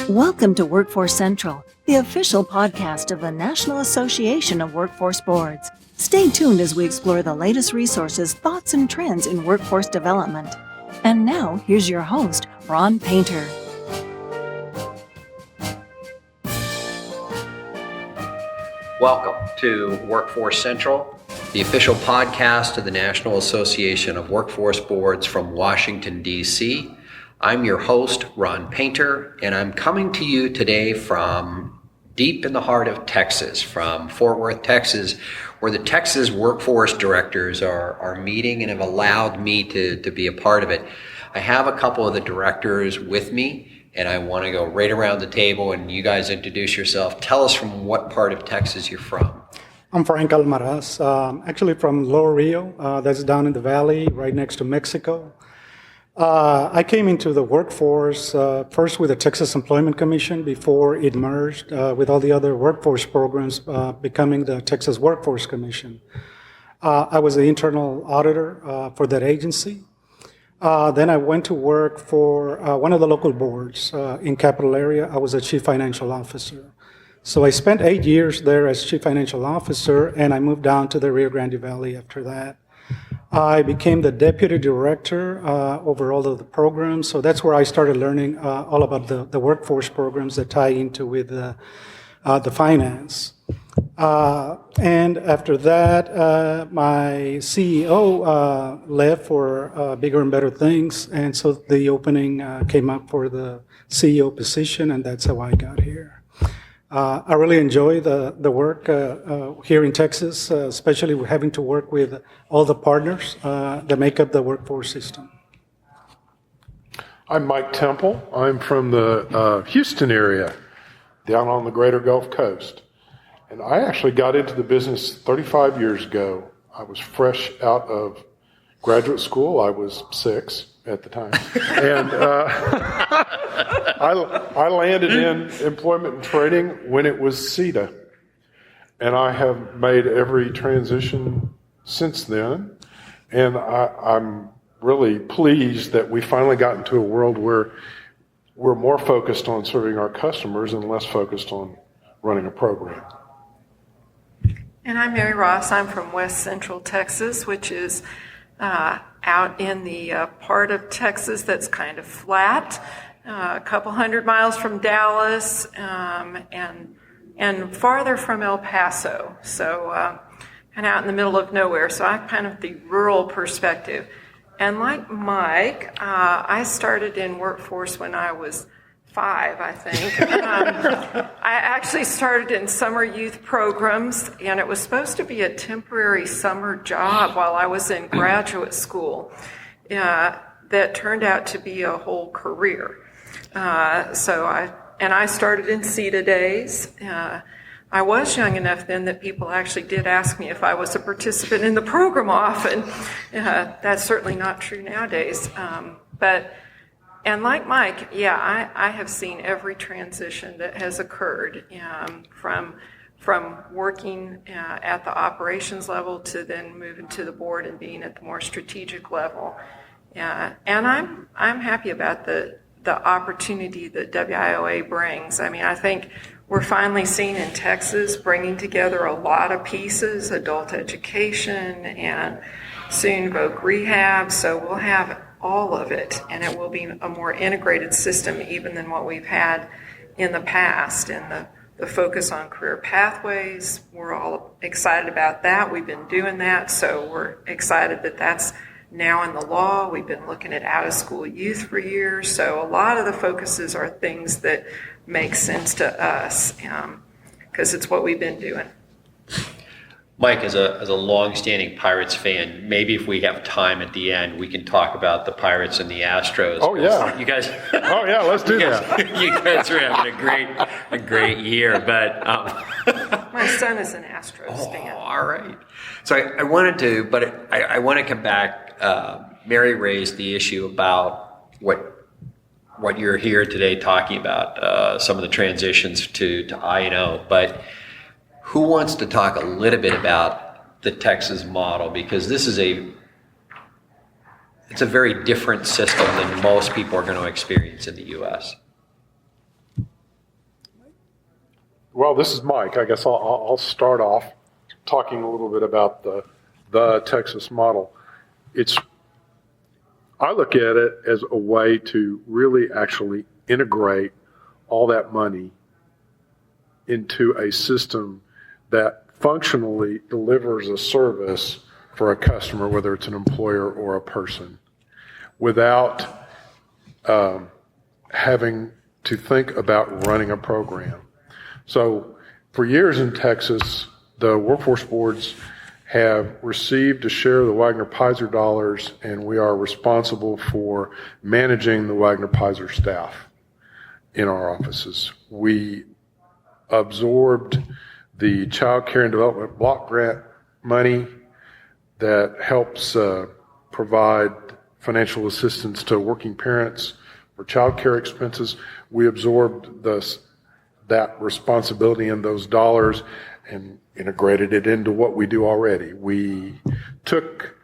Welcome to Workforce Central, the official podcast of the National Association of Workforce Boards. Stay tuned as we explore the latest resources, thoughts, and trends in workforce development. And now, here's your host, Ron Painter. Welcome to Workforce Central, the official podcast of the National Association of Workforce Boards from Washington, D.C. I'm your host, Ron Painter, and I'm coming to you today from deep in the heart of Texas, from Fort Worth, Texas, where the Texas workforce directors are meeting and have allowed me to be a part of it. I have a couple of the directors with me, and I want to go right around the table and you guys introduce yourself. Tell us from what part of Texas you're from. I'm Frank Almaraz, actually from Lower Rio, that's down in the valley, right next to Mexico. I came into the workforce first with the Texas Employment Commission before it merged with all the other workforce programs, becoming the Texas Workforce Commission. I was the internal auditor for that agency. Then I went to work for one of the local boards in Capital Area. I was a chief financial officer. So I spent 8 years there as chief financial officer, and I moved down to the Rio Grande Valley after that. I became the deputy director over all of the programs, so that's where I started learning all about the workforce programs that tie into with the finance. And after that, my CEO left for bigger and better things, and so the opening came up for the CEO position, and that's how I got here. I really enjoy the work here in Texas, especially having to work with all the partners that make up the workforce system. I'm Mike Temple. I'm from the Houston area, down on the greater Gulf Coast. And I actually got into the business 35 years ago. I was fresh out of graduate school. I was 6 at the time. And I landed in employment and training when it was CETA. And I have made every transition since then. And I'm really pleased that we finally got into a world where we're more focused on serving our customers and less focused on running a program. And I'm Mary Ross. I'm from West Central Texas, which is out in the part of Texas that's kind of flat, a couple hundred miles from Dallas, and farther from El Paso. So kind of out in the middle of nowhere. So I'm kind of the rural perspective. And like Mike, I started in workforce when I was 5, I think. I actually started in summer youth programs, and it was supposed to be a temporary summer job while I was in graduate school that turned out to be a whole career. So I started in CETA days. I was young enough then that people actually did ask me if I was a participant in the program often. That's certainly not true nowadays. And like Mike, yeah, I have seen every transition that has occurred from working at the operations level to then moving to the board and being at the more strategic level. And I'm happy about the opportunity that WIOA brings. I mean, I think we're finally seeing in Texas bringing together a lot of pieces, adult education and soon voc rehab. So we'll have all of it, and it will be a more integrated system even than what we've had in the past. And the focus on career pathways, we're all excited about that. We've been doing that, so we're excited that that's now in the law. We've been looking at out-of-school youth for years, so a lot of the focuses are things that make sense to us because it's what we've been doing. Mike, as a long-standing Pirates fan, maybe if we have time at the end, we can talk about the Pirates and the Astros. Oh yeah, you guys. Oh yeah, let's do that. You guys are having a great year, but my son is an Astros fan. All right. So I wanted to, but I want to come back. Mary raised the issue about what you're here today talking about, some of the transitions to E09, but. Who wants to talk a little bit about the Texas model? Because this is it's a very different system than most people are going to experience in the U.S. Well, this is Mike. I guess I'll start off talking a little bit about the Texas model. I look at it as a way to really actually integrate all that money into a system that functionally delivers a service for a customer, whether it's an employer or a person, without having to think about running a program. So for years in Texas, the workforce boards have received a share of the Wagner-Pizer dollars, and we are responsible for managing the Wagner-Pizer staff in our offices. We absorbed the Child Care and Development Block Grant money that helps provide financial assistance to working parents for child care expenses. We absorbed that responsibility and those dollars and integrated it into what we do already. We took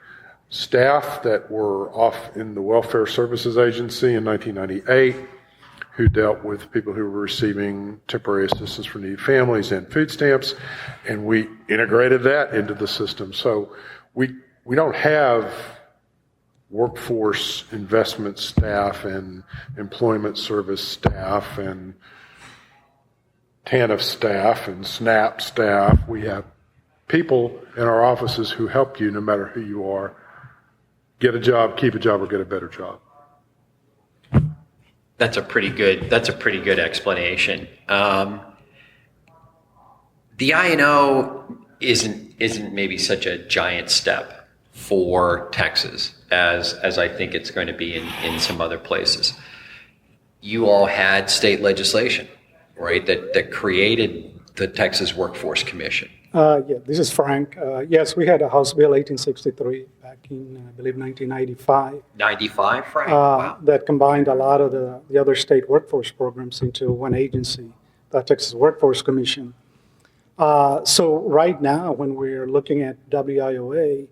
staff that were off in the Welfare Services Agency in 1998 who dealt with people who were receiving temporary assistance for needy families and food stamps, and we integrated that into the system. So we don't have workforce investment staff and employment service staff and TANF staff and SNAP staff. We have people in our offices who help you no matter who you are get a job, keep a job, or get a better job. That's a pretty good explanation. The E09 isn't maybe such a giant step for Texas as I think it's going to be in some other places. You all had state legislation, right, that created the Texas Workforce Commission. Yeah, this is Frank. Yes, we had a House Bill 1863 back in, I believe, 1995. 95, Frank? Wow. That combined a lot of the other state workforce programs into one agency, the Texas Workforce Commission. So right now, when we're looking at WIOA,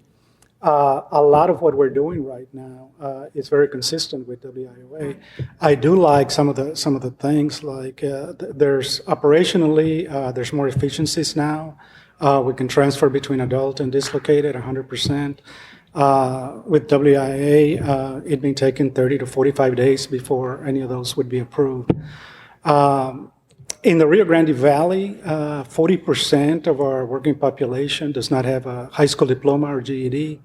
a lot of what we're doing right now is very consistent with WIOA. I do like some of the things, like there's operationally there's more efficiencies now. We can transfer between adult and dislocated 100%. With WIA, it may take 30 to 45 days before any of those would be approved. In the Rio Grande Valley, 40% of our working population does not have a high school diploma or GED.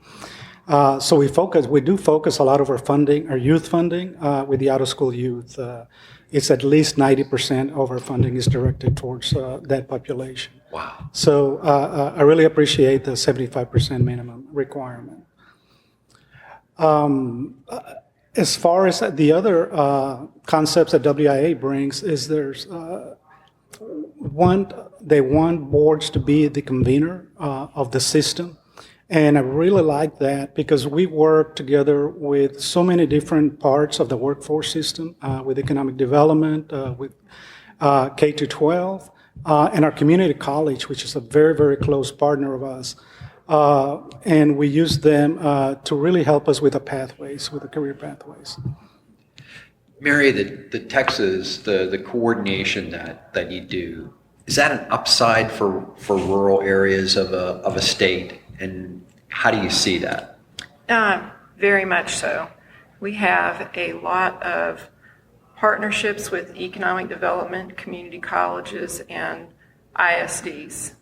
So we do focus a lot of our funding, our youth funding, with the out-of-school youth. It's at least 90% of our funding is directed towards that population. Wow. So I really appreciate the 75% minimum requirement. As far as the other concepts that WIA brings is they want boards to be the convener of the system. And I really like that because we work together with so many different parts of the workforce system, with economic development, with K-12, and our community college, which is a very, very close partner of us. And we use them to really help us with the pathways, with the career pathways. Mary, the Texas, the coordination that you do, is that an upside for rural areas of a state? And how do you see that? Very much so. We have a lot of partnerships with economic development, community colleges, and ISDs.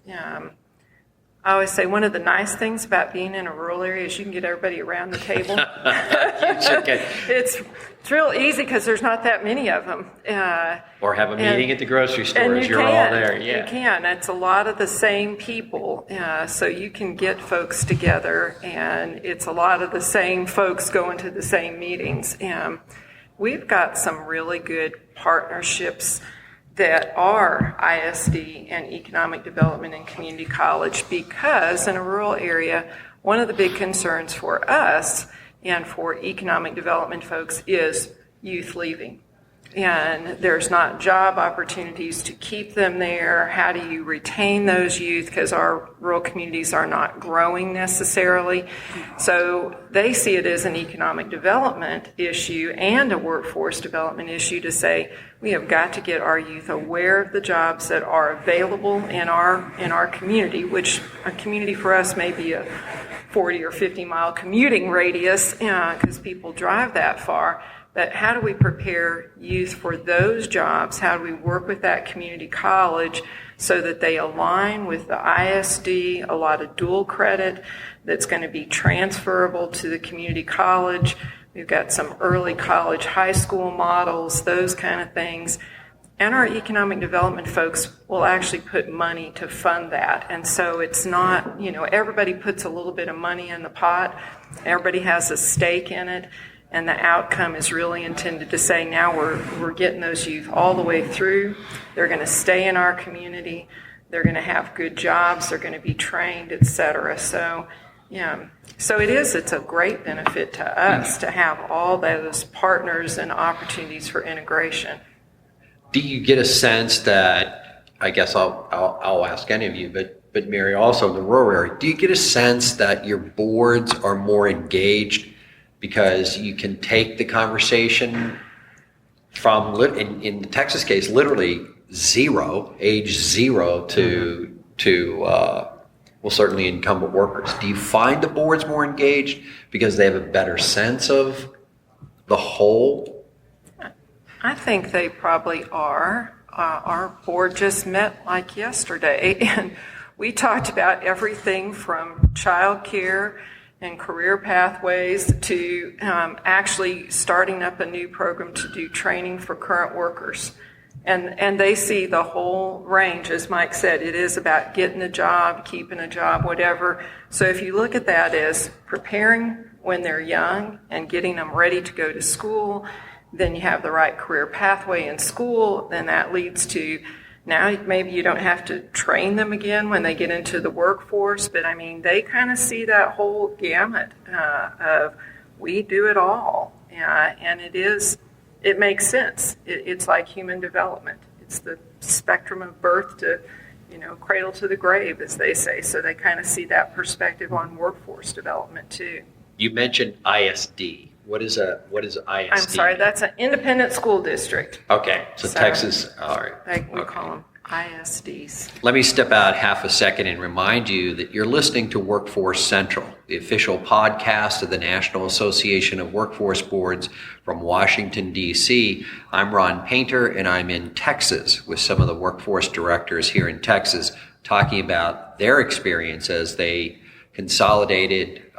I always say one of the nice things about being in a rural area is you can get everybody around the table. It's real easy because there's not that many of them. Or have a meeting at the grocery store as you're all there. Yeah. You can. It's a lot of the same people. So you can get folks together, and it's a lot of the same folks going to the same meetings. We've got some really good partnerships that are ISD and economic development and community college, because in a rural area, one of the big concerns for us and for economic development folks is youth leaving. and there's not job opportunities to keep them there. How do you retain those youth? Because our rural communities are not growing necessarily. So they see it as an economic development issue and a workforce development issue to say, we have got to get our youth aware of the jobs that are available in our community, which a community for us may be a 40 or 50 mile commuting radius because people drive that far. But how do we prepare youth for those jobs? How do we work with that community college so that they align with the ISD, a lot of dual credit that's going to be transferable to the community college? We've got some early college, high school models, those kind of things. And our economic development folks will actually put money to fund that. And so it's not, everybody puts a little bit of money in the pot. Everybody has a stake in it. And the outcome is really intended to say, now we're getting those youth all the way through. They're going to stay in our community. They're going to have good jobs. They're going to be trained, et cetera. So, it's a great benefit to us to have all those partners and opportunities for integration. Do you get a sense that, I guess I'll ask any of you, but Mary, also in the rural area, do you get a sense that your boards are more engaged because you can take the conversation from, in the Texas case, literally age zero to certainly incumbent workers? Do you find the boards more engaged because they have a better sense of the whole? I think they probably are. Our board just met like yesterday, and we talked about everything from child care and career pathways to actually starting up a new program to do training for current workers. And they see the whole range. As Mike said, it is about getting a job, keeping a job, whatever. So if you look at that as preparing when they're young and getting them ready to go to school, then you have the right career pathway in school, then that leads to now maybe you don't have to train them again when they get into the workforce, but I mean, they kind of see that whole gamut of we do it all. And it makes sense. It's like human development. It's the spectrum of birth to, cradle to the grave, as they say. So they kind of see that perspective on workforce development too. You mentioned ISD. What is ISD? I'm sorry, that's an independent school district. Okay, so Texas, all right. We call them ISDs. Let me step out half a second and remind you that you're listening to Workforce Central, the official podcast of the National Association of Workforce Boards from Washington, D.C. I'm Ron Painter, and I'm in Texas with some of the workforce directors here in Texas talking about their experience as they consolidated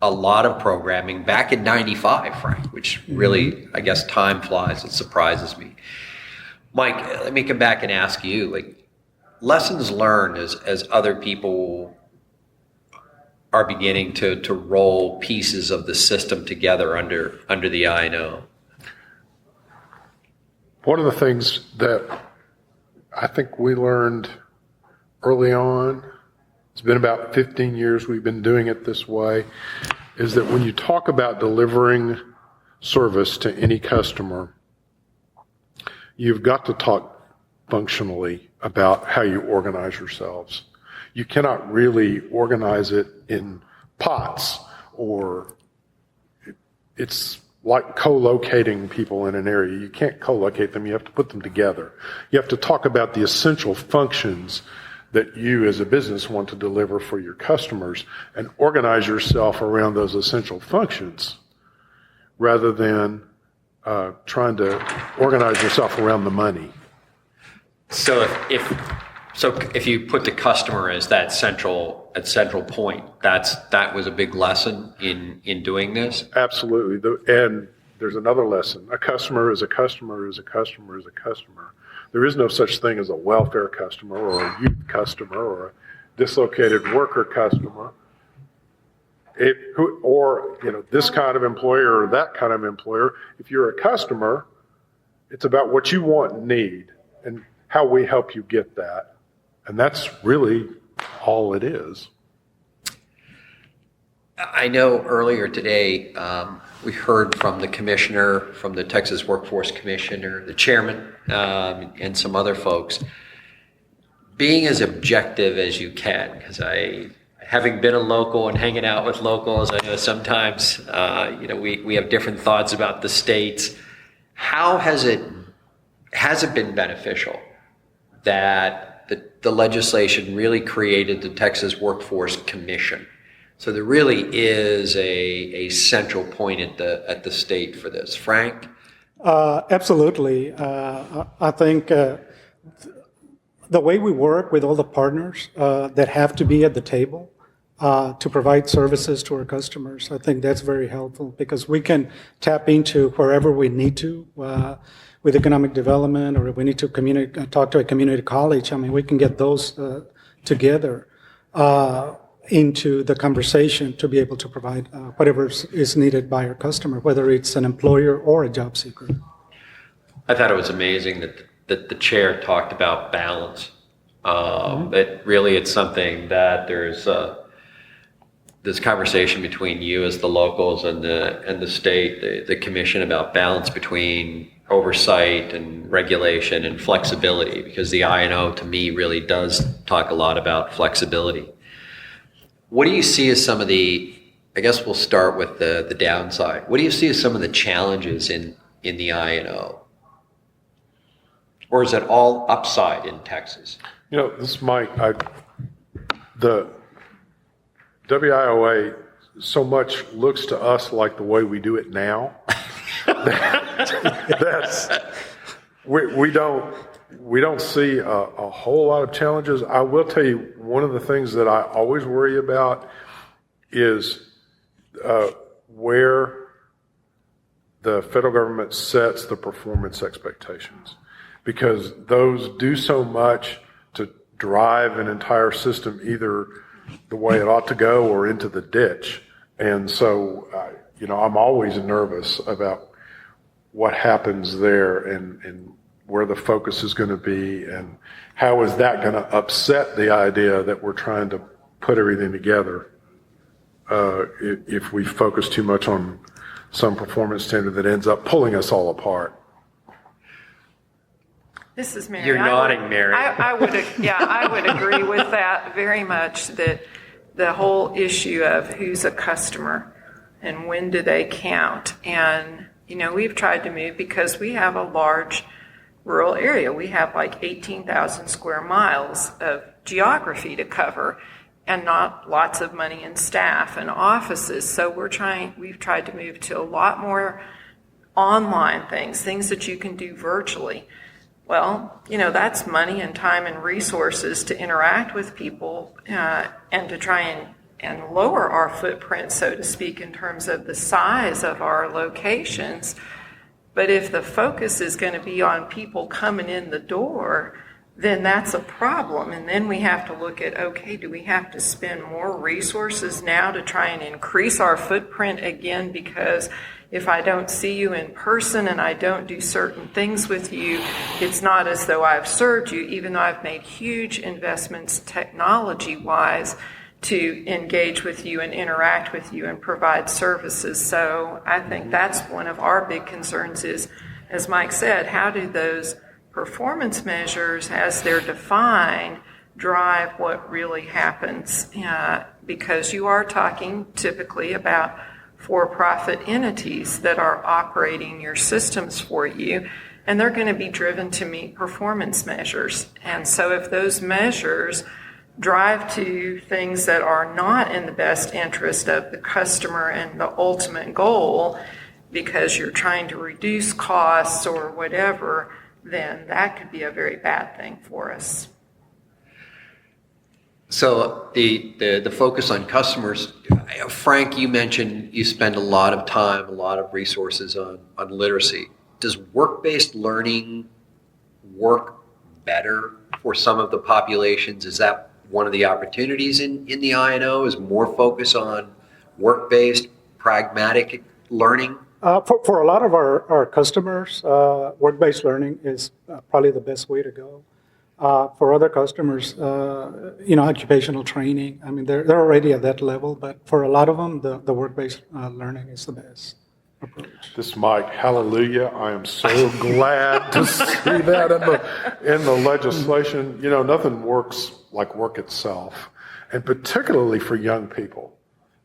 a lot of programming back in 95, Frank, which really, I guess time flies. It surprises me. Mike, let me come back and ask you, lessons learned as other people are beginning to roll pieces of the system together under the E09. One of the things that I think we learned early on, it's been about 15 years we've been doing it this way, is that when you talk about delivering service to any customer, you've got to talk functionally about how you organize yourselves. You cannot really organize it in pots, or it's like co-locating people in an area. You can't co-locate them, you have to put them together. You have to talk about the essential functions that you as a business want to deliver for your customers and organize yourself around those essential functions rather than trying to organize yourself around the money. So if you put the customer as that central point, that was a big lesson in doing this? Absolutely. And there's another lesson. A customer is a customer is a customer is a customer. There is no such thing as a welfare customer or a youth customer or a dislocated worker customer. Or this kind of employer or that kind of employer. If you're a customer, it's about what you want and need and how we help you get that. And that's really all it is. I know earlier today we heard from the commissioner, from the Texas Workforce Commissioner, the chairman, and some other folks, being as objective as you can, because having been a local and hanging out with locals, I know sometimes we have different thoughts about the states. How has it been beneficial that the legislation really created the Texas Workforce Commission? So there really is a central point at the state for this. Frank? Absolutely. I think the way we work with all the partners that have to be at the table to provide services to our customers, I think that's very helpful because we can tap into wherever we need to with economic development, or if we need to talk to a community college. I mean, we can get those together into the conversation to be able to provide whatever is needed by our customer, whether it's an employer or a job seeker. I thought it was amazing that the chair talked about balance. That really it's something that there's this conversation between you as the locals and the state, the commission, about balance between oversight and regulation and flexibility, because the I&O to me really does talk a lot about flexibility. What do you see as some of I guess we'll start with the downside. What do you see as some of the challenges in the I&O? Or is it all upside in Texas? This is Mike. The WIOA so much looks to us like the way we do it now. We don't see a whole lot of challenges. I will tell you, one of the things that I always worry about is where the federal government sets the performance expectations, because those do so much to drive an entire system either the way it ought to go or into the ditch. And so, I'm always nervous about what happens there and where the focus is going to be, and how is that going to upset the idea that we're trying to put everything together if we focus too much on some performance standard that ends up pulling us all apart. This is Mary. You're nodding, Mary. I would agree with that very much, that the whole issue of who's a customer and when do they count. And, we've tried to move because we have a large rural area. We have like 18,000 square miles of geography to cover and not lots of money and staff and offices. So we've tried to move to a lot more online things that you can do virtually. Well, that's money and time and resources to interact with people and to try and lower our footprint, so to speak, in terms of the size of our locations. But if the focus is going to be on people coming in the door, then that's a problem. And then we have to look at, okay, do we have to spend more resources now to try and increase our footprint again? Because if I don't see you in person and I don't do certain things with you, it's not as though I've served you, even though I've made huge investments technology-wise to engage with you and interact with you and provide services. So I think that's one of our big concerns is, as Mike said, how do those performance measures, as they're defined, drive what really happens? Because you are talking typically about for-profit entities that are operating your systems for you, and they're going to be driven to meet performance measures. And so if those measures drive to things that are not in the best interest of the customer and the ultimate goal, because you're trying to reduce costs or whatever, then that could be a very bad thing for us. So the focus on customers, Frank, you mentioned you spend a lot of time, a lot of resources on literacy. Does work-based learning work better for some of the populations? Is that one of the opportunities in the I&O, is more focus on work-based, pragmatic learning? For a lot of our customers, work-based learning is probably the best way to go. For other customers, occupational training, I mean, they're already at that level, but for a lot of them, the work-based learning is the best approach. This is Mike, hallelujah. I am so glad to see that in the legislation. Nothing works like work itself, and particularly for young people.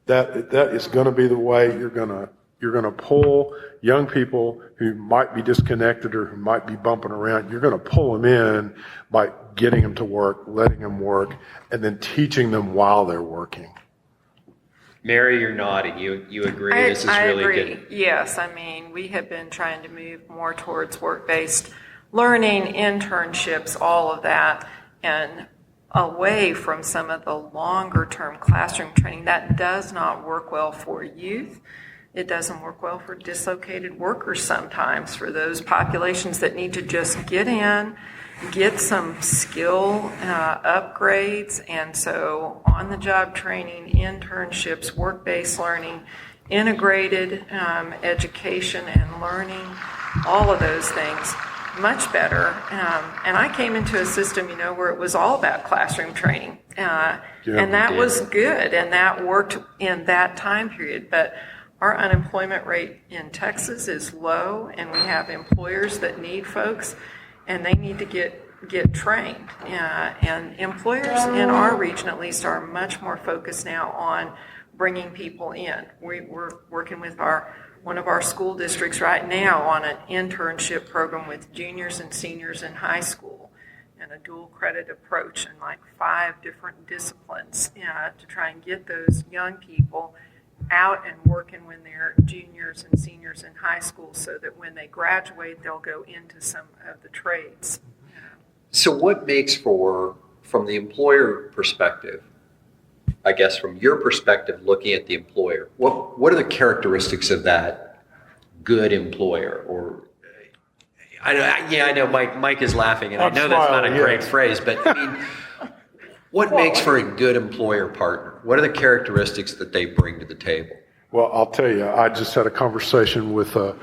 That is going to be the way you're going to pull young people who might be disconnected or who might be bumping around. You're going to pull them in by getting them to work, letting them work, and then teaching them while they're working. Mary, you're nodding. You agree this is really agree. good? Yes, I mean, we have been trying to move more towards work-based learning, internships, all of that, and away from some of the longer-term classroom training. That does not work well for youth. It doesn't work well for dislocated workers sometimes, for those populations that need to just get in, get some skill upgrades. And so on-the-job training, internships, work-based learning, integrated education and learning, all of those things, much better. And I came into a system, where it was all about classroom training. And that was good, and that worked in that time period. But our unemployment rate in Texas is low, and we have employers that need folks, and they need to get trained. And employers in our region, at least, are much more focused now on bringing people in. We're working with one of our school districts right now on an internship program with juniors and seniors in high school, and a dual credit approach in like 5 different disciplines to try and get those young people out and working when they're juniors and seniors in high school, so that when they graduate, they'll go into some of the trades. So what makes from the employer perspective, I guess from your perspective looking at the employer, what are the characteristics of that good employer? Or I know Mike is laughing, and I know that's not a great phrase, but I mean, what makes for a good employer partner? What are the characteristics that they bring to the table? Well, I'll tell you, I just had a conversation with a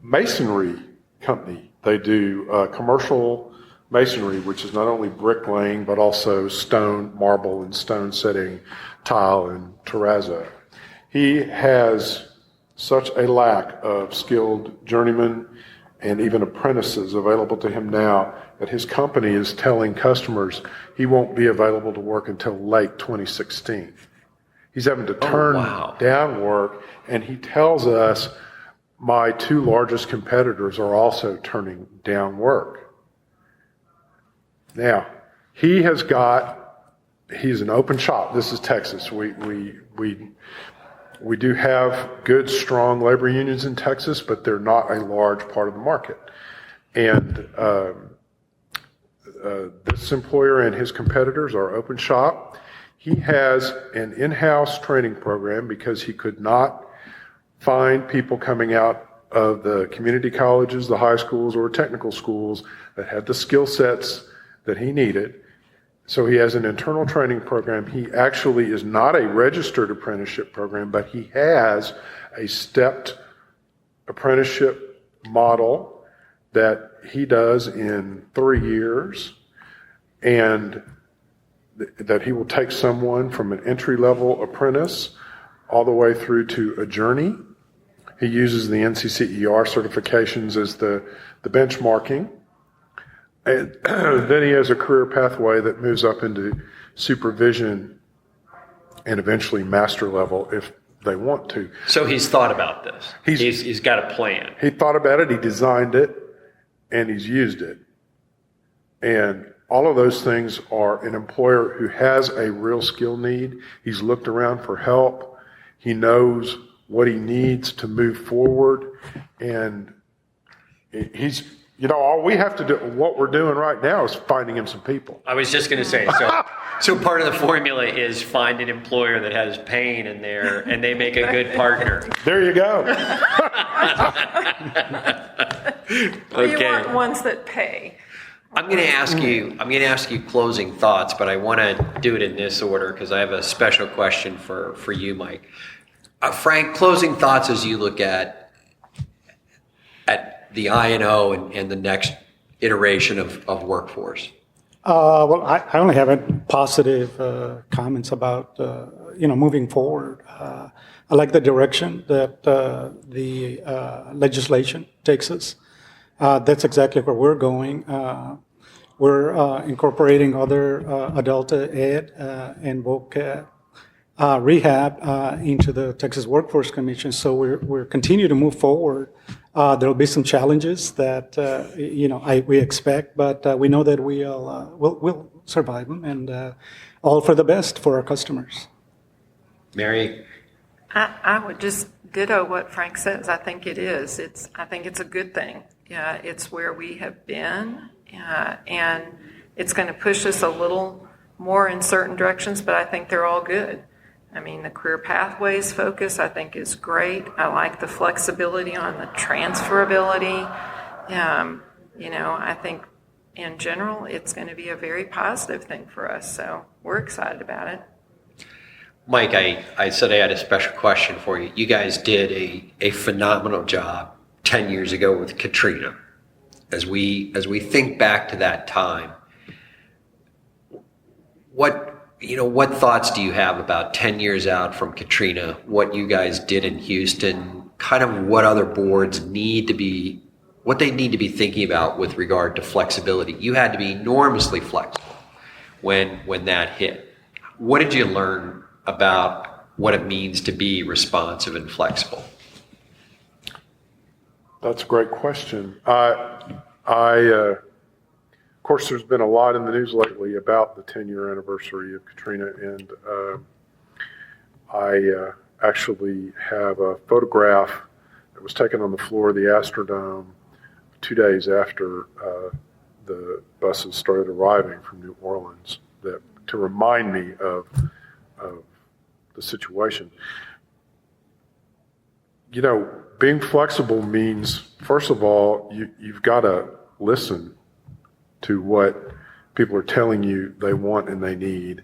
masonry company. They do commercial masonry, which is not only bricklaying, but also stone, marble, and stone setting, tile, and terrazzo. He has such a lack of skilled journeymen and even apprentices available to him now that his company is telling customers he won't be available to work until late 2016. He's having to turn down work, and he tells us my 2 largest competitors are also turning down work. Now, he's an open shop. This is Texas. We do have good, strong labor unions in Texas, but they're not a large part of the market. And this employer and his competitors are open shop. He has an in-house training program because he could not find people coming out of the community colleges, the high schools, or technical schools that had the skill sets that he needed. So he has an internal training program. He actually is not a registered apprenticeship program, but he has a stepped apprenticeship model that he does in 3 years, and that he will take someone from an entry-level apprentice all the way through to a journey. He uses the NCCER certifications as the benchmarking. And then he has a career pathway that moves up into supervision and eventually master level if they want to. So he's thought about this. He's got a plan. He thought about it, he designed it, and he's used it. And all of those things are an employer who has a real skill need. He's looked around for help. He knows what he needs to move forward. And he's, all we have to do, what we're doing right now is finding him some people. I was just going to say, so part of the formula is find an employer that has pain in there, and they make a good partner. There you go. Okay. You want ones that pay. I'm going to ask you closing thoughts, but I want to do it in this order because I have a special question for you, Mike. Frank, closing thoughts as you look at the E09 and the next iteration of Workforce? Well, I only have positive comments about moving forward. I like the direction that the legislation takes us. That's exactly where we're going. We're incorporating other adult ed and voc rehab into the Texas Workforce Commission. So we're continue to move forward. There'll be some challenges that we expect, but we know that we'll survive them, and all for the best for our customers. Mary? I would just ditto what Frank says. I think it is. I think it's a good thing. It's where we have been, and it's going to push us a little more in certain directions, but I think they're all good. I mean, the career pathways focus, I think, is great. I like the flexibility on the transferability. I think in general, it's going to be a very positive thing for us. So we're excited about it. Mike, I said I had a special question for you. You guys did a phenomenal job 10 years ago with Katrina. As we think back to that time, what thoughts do you have about 10 years out from Katrina, what you guys did in Houston, kind of what other boards need to be thinking about with regard to flexibility? You had to be enormously flexible when that hit. What did you learn about what it means to be responsive and flexible? That's a great question. Of course, there's been a lot in the news lately about the 10-year anniversary of Katrina, and I actually have a photograph that was taken on the floor of the Astrodome 2 days after the buses started arriving from New Orleans to remind me of the situation. Being flexible means, first of all, you've got to listen to what people are telling you they want and they need,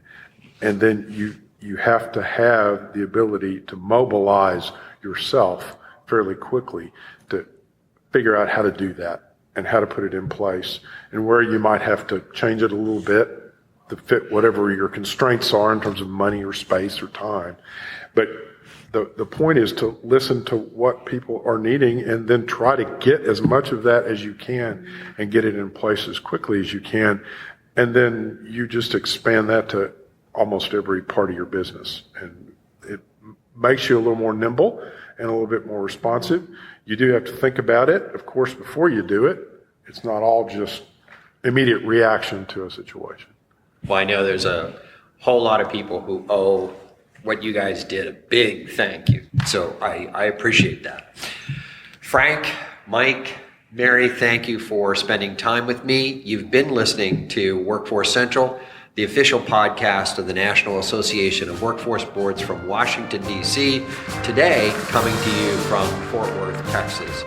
and then you have to have the ability to mobilize yourself fairly quickly to figure out how to do that and how to put it in place, and where you might have to change it a little bit to fit whatever your constraints are in terms of money or space or time. But the point is to listen to what people are needing and then try to get as much of that as you can and get it in place as quickly as you can. And then you just expand that to almost every part of your business. And it makes you a little more nimble and a little bit more responsive. You do have to think about it, of course, before you do it. It's not all just immediate reaction to a situation. Well, I know there's a whole lot of people who owe what you guys did a big thank you. So I appreciate that. Frank, Mike, Mary, thank you for spending time with me. You've been listening to Workforce Central, the official podcast of the National Association of Workforce Boards from Washington, D.C., today coming to you from Fort Worth, Texas.